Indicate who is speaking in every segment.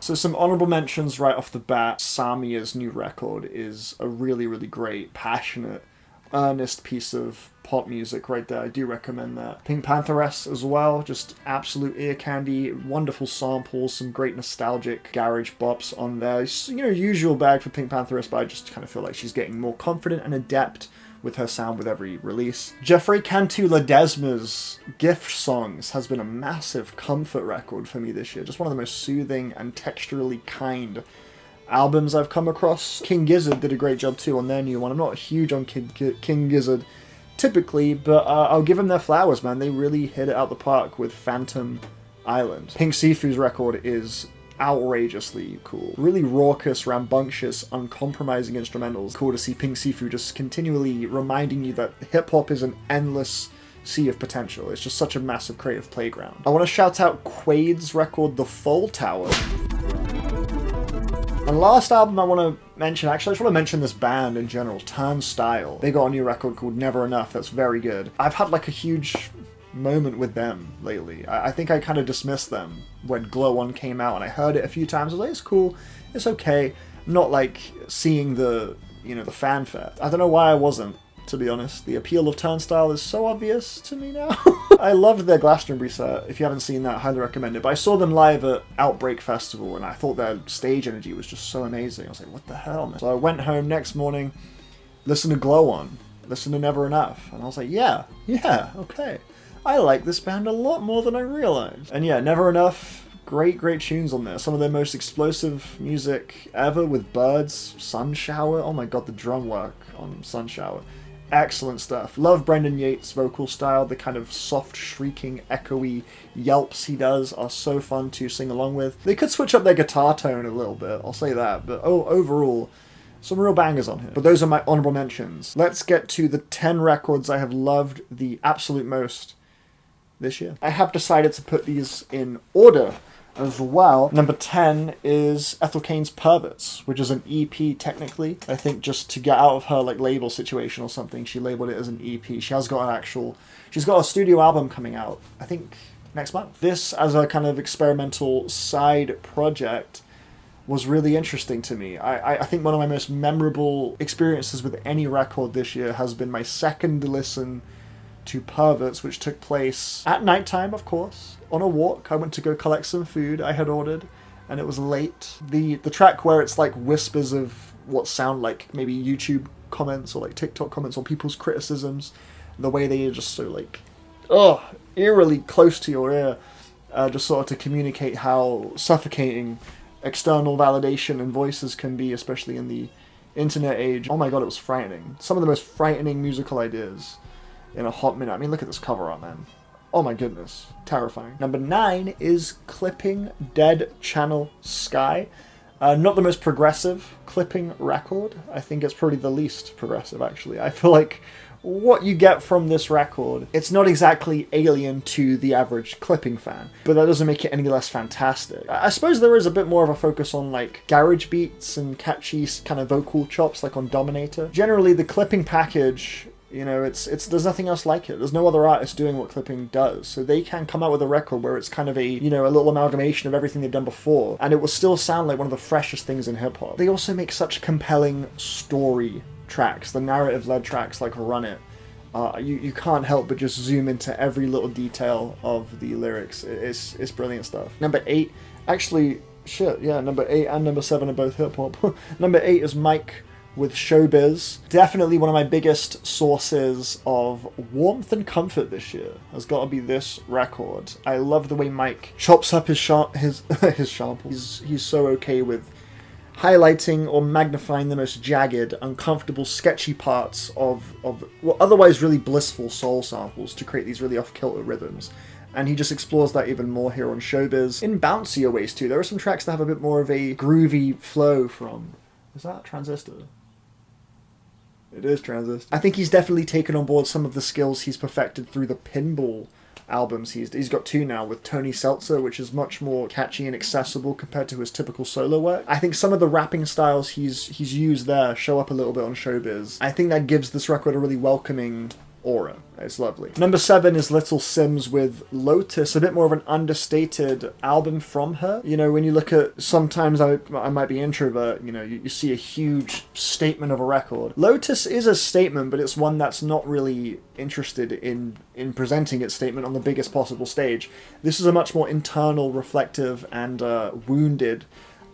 Speaker 1: So some honorable mentions right off the bat. Samia's new record is a really, really great, passionate, earnest piece of pop music right there. I do recommend that. Pink Pantheress as well, just absolute ear candy, wonderful samples, some great nostalgic garage bops on there. It's, you know, usual bag for Pink Pantheress, but I just kind of feel like she's getting more confident and adept with her sound with every release. Geoffrey Cantu Ledesma's Gift Songs has been a massive comfort record for me this year. Just one of the most soothing and texturally kind albums I've come across. King Gizzard did a great job too on their new one. I'm not huge on King Gizzard typically, but I'll give them their flowers, man. They really hit it out the park with Phantom Island. Pink Sifu's record is outrageously cool. Really raucous, rambunctious, uncompromising instrumentals. Cool to see Pink Sifu just continually reminding you that hip-hop is an endless sea of potential. It's just such a massive creative playground. I want to shout out Quaid's record, The Fall Tower. And last album I want to mention, actually I just want to mention this band in general, Turnstile. They got a new record called Never Enough that's very good. I've had like a huge moment with them lately. I think I kind of dismissed them when Glow On came out, and I heard it a few times. I was like, it's cool, it's okay. I'm not like seeing the, you know, the fanfare. I don't know why I wasn't, to be honest. The appeal of Turnstile is so obvious to me now. I loved their Glastonbury set. If you haven't seen that, I highly recommend it. But I saw them live at Outbreak Festival, and I thought their stage energy was just so amazing. I was like, what the hell, man? So I went home next morning, listened to Glow On, listened to Never Enough, and I was like, yeah, okay. I like this band a lot more than I realized. And yeah, Never Enough, great tunes on there. Some of their most explosive music ever with Birds, Sun Shower. Oh my god, the drum work on Sun Shower. Excellent stuff. Love Brendan Yates' vocal style. The kind of soft, shrieking, echoey yelps he does are so fun to sing along with. They could switch up their guitar tone a little bit, I'll say that. But overall, some real bangers on here. But those are my honorable mentions. Let's get to the 10 records I have loved the absolute most this year. I have decided to put these in order as well. Number 10 is Ethel Cain's Perverts, which is an EP technically. I think just to get out of her like label situation or something, she labeled it as an EP. She's got a studio album coming out, I think next month. This as a kind of experimental side project was really interesting to me. I think one of my most memorable experiences with any record this year has been my second listen to Perverts, which took place at nighttime, of course, on a walk. I went to go collect some food I had ordered, and it was late. The track where it's like whispers of what sound like maybe YouTube comments or like TikTok comments on people's criticisms, the way they are just so like, eerily close to your ear, just sort of to communicate how suffocating external validation and voices can be, especially in the internet age. Oh my god, it was frightening. Some of the most frightening musical ideas in a hot minute. I mean, look at this cover art, man. Oh my goodness. Terrifying. Number 9 is Clipping Dead Channel Sky. Not the most progressive Clipping record. I think it's probably the least progressive, actually. I feel like what you get from this record, it's not exactly alien to the average Clipping fan, but that doesn't make it any less fantastic. I suppose there is a bit more of a focus on like garage beats and catchy kind of vocal chops like on Dominator. Generally, the Clipping package, you know, it's there's nothing else like it. There's no other artist doing what Clipping does. So they can come out with a record where it's kind of a, you know, a little amalgamation of everything they've done before, and it will still sound like one of the freshest things in hip-hop. They also make such compelling story tracks, the narrative-led tracks like Run It. You can't help but just zoom into every little detail of the lyrics. It's brilliant stuff. Number 8, actually, number 8 and number 7 are both hip-hop. Number 8 is Mike with Showbiz. Definitely one of my biggest sources of warmth and comfort this year has got to be this record. I love the way Mike chops up his samples. He's so okay with highlighting or magnifying the most jagged, uncomfortable, sketchy parts of what otherwise really blissful soul samples to create these really off-kilter rhythms. And he just explores that even more here on Showbiz. In bouncier ways too. There are some tracks that have a bit more of a groovy flow from... Is that Transistor? It is Transistor. I think he's definitely taken on board some of the skills he's perfected through the Pinball albums. He's got 2 now with Tony Seltzer, which is much more catchy and accessible compared to his typical solo work. I think some of the rapping styles he's used there show up a little bit on Showbiz. I think that gives this record a really welcoming aura. It's lovely. Number 7 is Little Simz with Lotus, a bit more of an understated album from her. You know, when you look at, sometimes I might be introvert, you know, you see a huge statement of a record. Lotus is a statement, but it's one that's not really interested in presenting its statement on the biggest possible stage. This is a much more internal, reflective, and wounded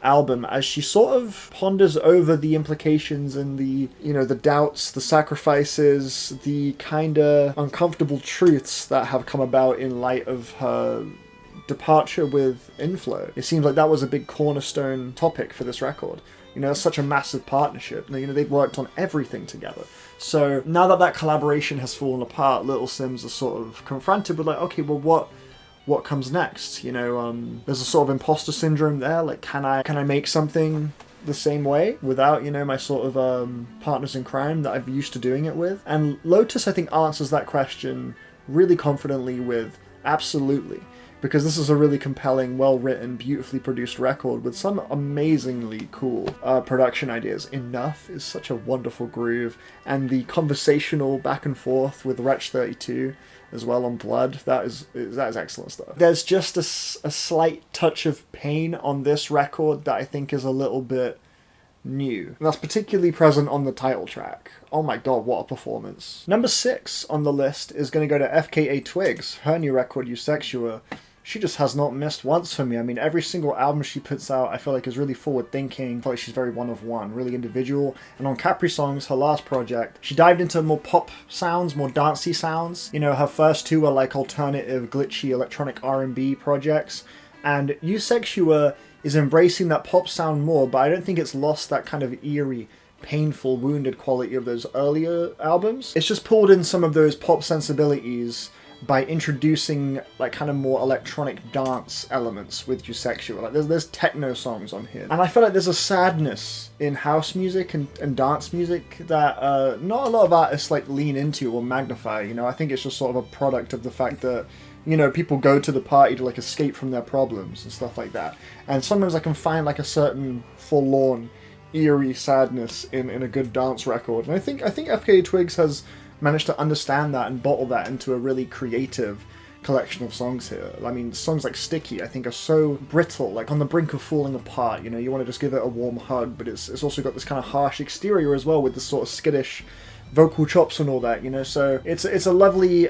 Speaker 1: album as she sort of ponders over the implications and the, you know, the doubts, the sacrifices, the kind of uncomfortable truths that have come about in light of her departure with Inflow. It seems like that was a big cornerstone topic for this record. You know, it's such a massive partnership. You know, they've worked on everything together. So now that collaboration has fallen apart, Little Simz is sort of confronted with like, okay, well, what comes next? You know, there's a sort of imposter syndrome there. Like, can I make something the same way without, you know, my sort of partners in crime that I'm used to doing it with? And Lotus, I think, answers that question really confidently with absolutely. Because this is a really compelling, well-written, beautifully produced record with some amazingly cool production ideas. Enough is such a wonderful groove, and the conversational back and forth with Wretch 32 as well on Blood, that is excellent stuff. There's just a slight touch of pain on this record that I think is a little bit new. And that's particularly present on the title track. Oh my god, what a performance. Number 6 on the list is going to go to FKA Twigs. Her new record, Eusexua. She just has not missed once for me. I mean, every single album she puts out, I feel like is really forward-thinking. I feel like she's very one of one, really individual. And on Capri Songs, her last project, she dived into more pop sounds, more dancey sounds. You know, her first 2 were like alternative, glitchy, electronic R&B projects. And Eusexua is embracing that pop sound more, but I don't think it's lost that kind of eerie, painful, wounded quality of those earlier albums. It's just pulled in some of those pop sensibilities by introducing like kind of more electronic dance elements with Eusexua. Like there's techno songs on here. And I feel like there's a sadness in house music and dance music that not a lot of artists like lean into or magnify, you know. I think it's just sort of a product of the fact that, you know, people go to the party to like escape from their problems and stuff like that. And sometimes I can find like a certain forlorn, eerie sadness in a good dance record. And I think FKA Twigs has managed to understand that and bottle that into a really creative collection of songs here. I mean, songs like Sticky, I think, are so brittle, like on the brink of falling apart. You know, you want to just give it a warm hug, but it's also got this kind of harsh exterior as well with this sort of skittish vocal chops and all that, you know. So it's a lovely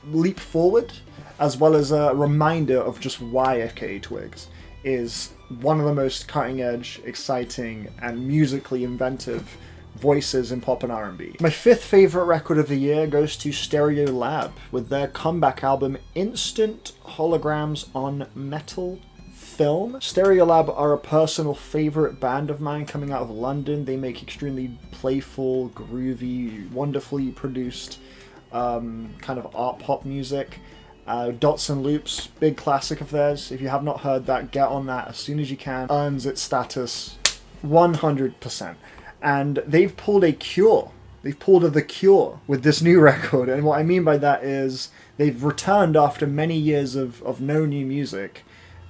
Speaker 1: leap forward, as well as a reminder of just why FKA Twigs is one of the most cutting-edge, exciting, and musically inventive voices in pop and R&B. My 5th favourite record of the year goes to Stereolab with their comeback album Instant Holograms on Metal Film. Stereolab are a personal favourite band of mine coming out of London. They make extremely playful, groovy, wonderfully produced kind of art pop music. Dots and Loops, big classic of theirs. If you have not heard that, get on that as soon as you can. Earns its status 100%. And they've pulled a Cure. They've pulled The Cure with this new record. And what I mean by that is they've returned after many years of no new music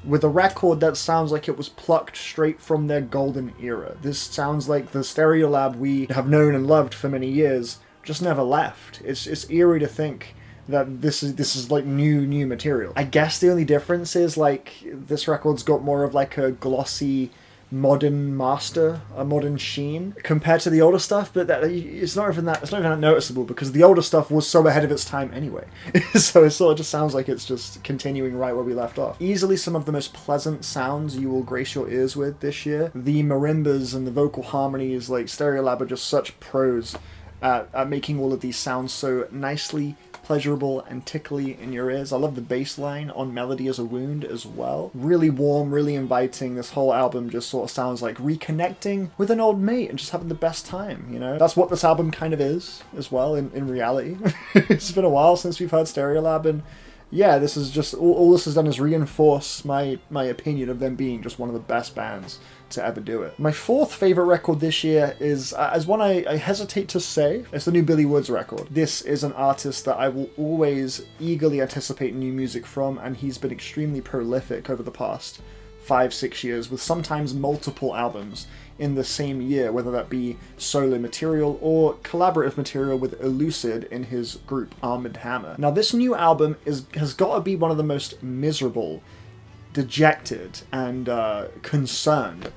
Speaker 1: with a record that sounds like it was plucked straight from their golden era. This sounds like the Stereolab we have known and loved for many years just never left. It's eerie to think that this is like new material. I guess the only difference is like this record's got more of like a glossy modern master, a modern sheen compared to the older stuff, but it's not even that noticeable because the older stuff was so ahead of its time anyway. So it sort of just sounds like it's just continuing right where we left off. Easily some of the most pleasant sounds you will grace your ears with this year. The marimbas and the vocal harmonies, like Stereolab, are just such pros at making all of these sounds so nicely pleasurable and tickly in your ears. I love the bass line on Melody as a Wound as well. Really warm, really inviting. This whole album just sort of sounds like reconnecting with an old mate and just having the best time, you know? That's what this album kind of is as well in reality. It's been a while since we've heard Stereolab, and yeah, this is just, all this has done is reinforce my opinion of them being just one of the best bands to ever do it. My 4th favourite record this year is, as one I hesitate to say, it's the new Billy Woods record. This is an artist that I will always eagerly anticipate new music from, and he's been extremely prolific over the past 5-6 years, with sometimes multiple albums in the same year, whether that be solo material or collaborative material with Elucid in his group Armored Hammer. Now this new album has got to be one of the most miserable, dejected, and concerned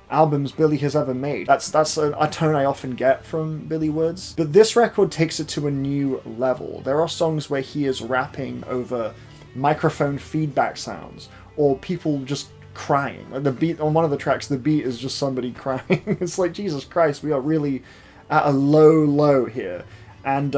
Speaker 1: albums Billy has ever made. That's a tone I often get from Billy Woods. But this record takes it to a new level. There are songs where he is rapping over microphone feedback sounds, or people just crying. Like the beat on one of the tracks, the beat is just somebody crying. It's like, Jesus Christ, we are really at a low here. And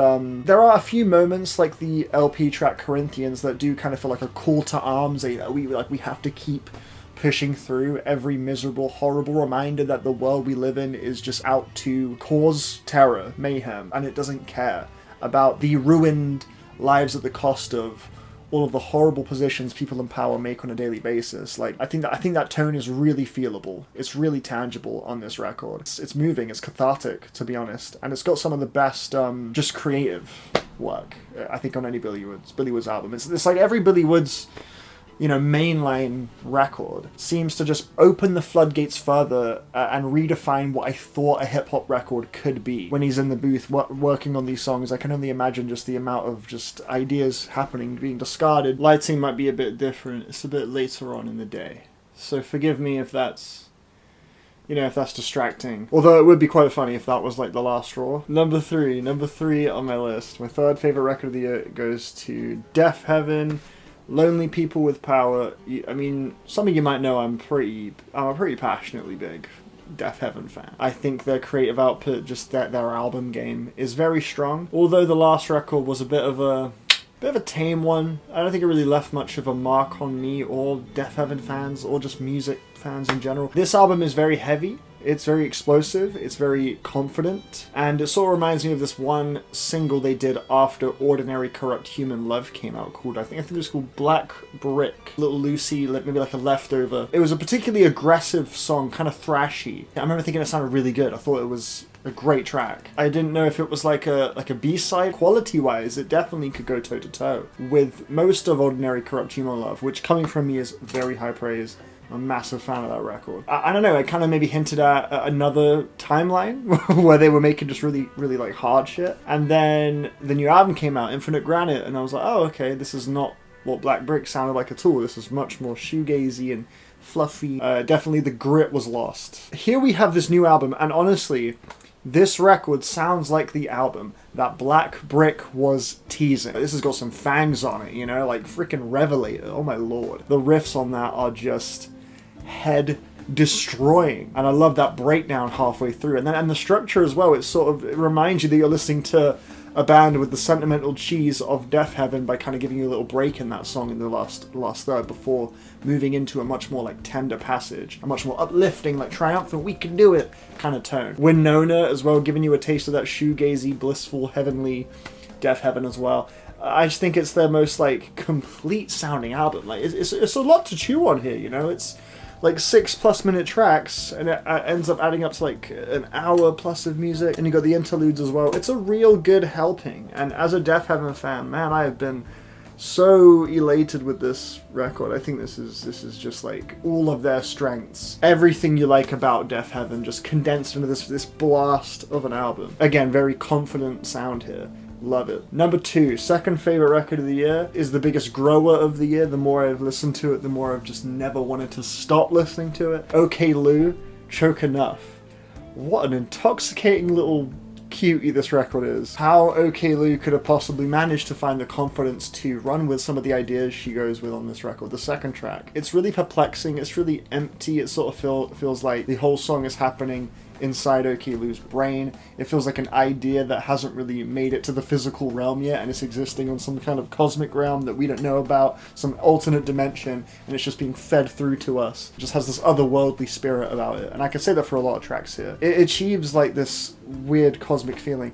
Speaker 1: there are a few moments, like the LP track Corinthians, that do kind of feel like a call to arms. We have to keep pushing through. Every miserable, horrible reminder that the world we live in is just out to cause terror, mayhem, and it doesn't care about the ruined lives at the cost of all of the horrible positions people in power make on a daily basis. Like, I think that tone is really feelable. It's really tangible on this record. It's moving, it's cathartic, to be honest, and it's got some of the best just creative work, I think, on any Billy Woods album. It's like every Billy Woods, mainline record seems to just open the floodgates further and redefine what I thought a hip-hop record could be. When he's in the booth working on these songs, I can only imagine just the amount of just ideas happening, being discarded. Lighting might be a bit different. It's a bit later on in the day. So forgive me if that's, if that's distracting. Although it would be quite funny if that was like the last straw. Number three on my list. My third favorite record of the year goes to Deaf Heaven, Lonely People with Power. I mean, some of you might know I'm a pretty passionately big Deaf Heaven fan. I think their creative output, just their album game, is very strong. Although the last record was a bit of a tame one. I don't think it really left much of a mark on me or Deaf Heaven fans or just music fans in general. This album is very heavy. It's very explosive, it's very confident, and it sort of reminds me of this one single they did after Ordinary Corrupt Human Love came out called, I think it was called Black Brick. Little Lucy, maybe like a leftover. It was a particularly aggressive song, kind of thrashy. I remember thinking it sounded really good. I thought it was a great track. I didn't know if it was like a B-side. Quality-wise, it definitely could go toe-to-toe with most of Ordinary Corrupt Human Love, which coming from me is very high praise. I'm a massive fan of that record. I don't know, it kind of maybe hinted at another timeline where they were making just really, really like hard shit. And then the new album came out, Infinite Granite, and I was like, oh, okay, this is not what Black Brick sounded like at all. This is much more shoegazy and fluffy. Definitely the grit was lost. Here we have this new album, and honestly, this record sounds like the album that Black Brick was teasing. This has got some fangs on it, like freaking Revelator. Oh my lord. The riffs on that are just head destroying, and I love that breakdown halfway through, and the structure as well. It reminds you that you're listening to a band with the sentimental cheese of Deaf Heaven by kind of giving you a little break in that song in the last third before moving into a much more like tender passage, a much more uplifting, like triumphant, we can do it kind of tone. Winona as well, giving you a taste of that shoegazy, blissful, heavenly Deaf Heaven as well. I just think it's their most like complete sounding album. Like it's a lot to chew on here, It's like 6+ minute tracks, and it ends up adding up to like an hour plus of music, and you got the interludes as well. It's a real good helping, and as a Deaf Heaven fan, man, I have been so elated with this record. I think this is just like all of their strengths. Everything you like about Deaf Heaven just condensed into this blast of an album. Again, very confident sound here. Love it. Number 2, second favorite record of the year, is the biggest grower of the year. The more I've listened to it, the more I've just never wanted to stop listening to it. OK Lou, Choke Enough. What an intoxicating little cutie this record is. How OK Lou could have possibly managed to find the confidence to run with some of the ideas she goes with on this record. The second track, it's really perplexing, it's really empty. It sort of feels like the whole song is happening inside OK Lou's brain. It feels like an idea that hasn't really made it to the physical realm yet, and it's existing on some kind of cosmic realm that we don't know about, some alternate dimension, and it's just being fed through to us. It just has this otherworldly spirit about it, and I can say that for a lot of tracks here. It achieves like this weird cosmic feeling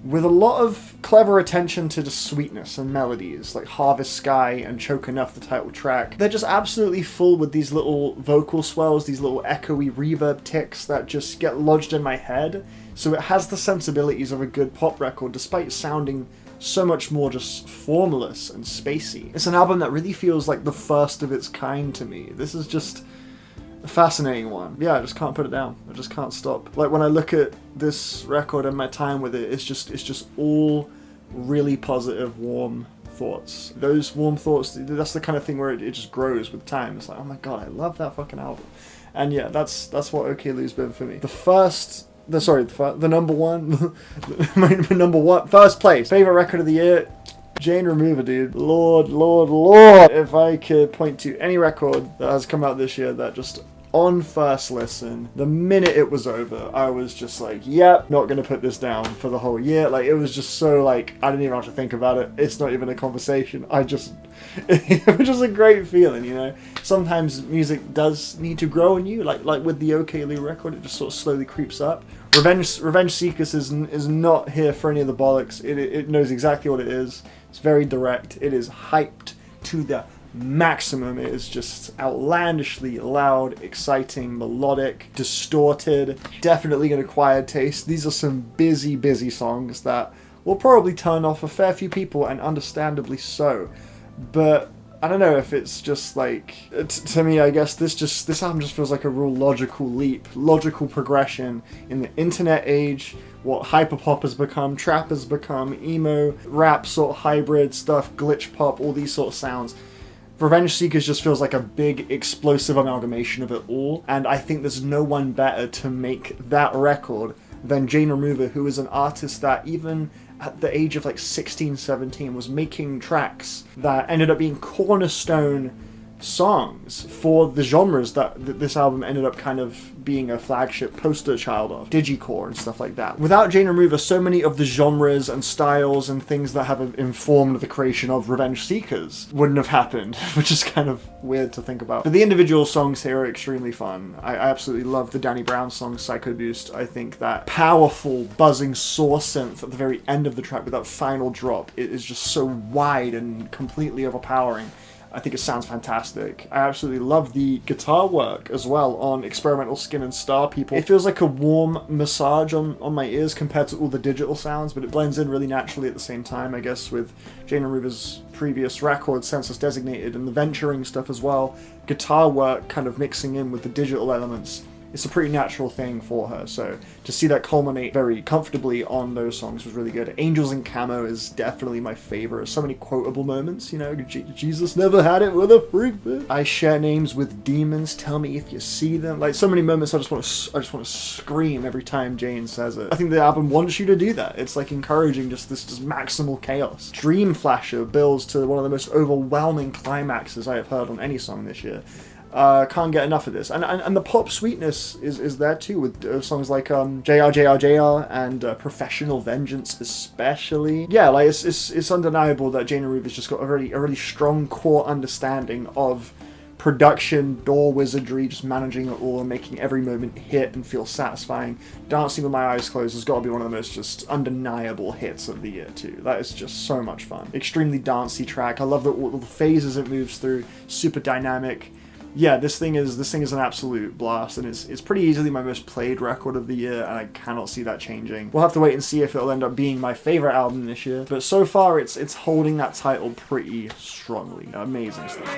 Speaker 1: with a lot of clever attention to the sweetness and melodies, like Harvest Sky and Choke Enough, the title track. They're just absolutely full with these little vocal swells, these little echoey reverb ticks that just get lodged in my head. So it has the sensibilities of a good pop record, despite sounding so much more just formless and spacey. It's an album that really feels like the first of its kind to me. This is just A fascinating one. Yeah, I just can't put it down. I just can't stop. Like when I look at this record and my time with it, it's just all really positive, warm thoughts. Those warm thoughts, that's the kind of thing where it just grows with time. It's like, oh my god, I love that fucking album. And yeah, that's what OK Lou's been for me. The number one, my number one, first place, favorite record of the year, Jane Remover, dude. Lord. If I could point to any record that has come out this year that just on first listen, the minute it was over, I was just like, yep, not gonna put this down for the whole year. Like, it was just so, like, I didn't even have to think about it. It's not even a conversation. It was just a great feeling, you know? Sometimes music does need to grow in you, like with the OK Lou record, it just sort of slowly creeps up. Revenge Seekers is not here for any of the bollocks. It knows exactly what it is. It's very direct. It is hyped to the maximum. It is just outlandishly loud, exciting, melodic, distorted, definitely an acquired taste. These are some busy songs that will probably turn off a fair few people, and understandably so. But I don't know if it's just like, to me, I guess this album just feels like a real logical leap, logical progression in the internet age, what hyperpop has become, trap has become, emo, rap sort of hybrid stuff, glitch pop, all these sort of sounds. Revenge Seekers just feels like a big, explosive amalgamation of it all, and I think there's no one better to make that record than Jane Remover, who is an artist that even at the age of like 16, 17 was making tracks that ended up being cornerstone songs for the genres that this album ended up kind of being a flagship poster child of, digicore and stuff like that. Without Jane Remover, so many of the genres and styles and things that have informed the creation of Revenge Seekers wouldn't have happened, which is kind of weird to think about. But the individual songs here are extremely fun. I absolutely love the Danny Brown song, Psycho Boost. I think that powerful, buzzing saw synth at the very end of the track with that final drop, it is just so wide and completely overpowering. I think it sounds fantastic. I absolutely love the guitar work as well on Experimental Skin and Star People. It feels like a warm massage on my ears compared to all the digital sounds, but it blends in really naturally at the same time, I guess, with Jane Remover's previous record, Census Designated, and the venturing stuff as well. Guitar work kind of mixing in with the digital elements. It's a pretty natural thing for her, so to see that culminate very comfortably on those songs was really good. Angels in Camo is definitely my favorite. So many quotable moments, you know, Jesus never had it with a freak bitch. I share names with demons, tell me if you see them. Like, so many moments I just want to scream every time Jane says it. I think the album wants you to do that. It's like encouraging just maximal chaos. Dream Flasher builds to one of the most overwhelming climaxes I have heard on any song this year. Can't get enough of this, and the pop sweetness is there too with songs like JR and Professional Vengeance especially. Yeah, like it's undeniable that Jane Remover's just got a really strong core understanding of production, door wizardry, just managing it all and making every moment hit and feel satisfying. Dancing with My Eyes Closed has got to be one of the most just undeniable hits of the year too. That is just so much fun. Extremely dancey track. I love all the phases it moves through. Super dynamic. Yeah, this thing is an absolute blast, and it's pretty easily my most played record of the year, and I cannot see that changing. We'll have to wait and see if it'll end up being my favorite album this year, but so far it's holding that title pretty strongly. Amazing stuff.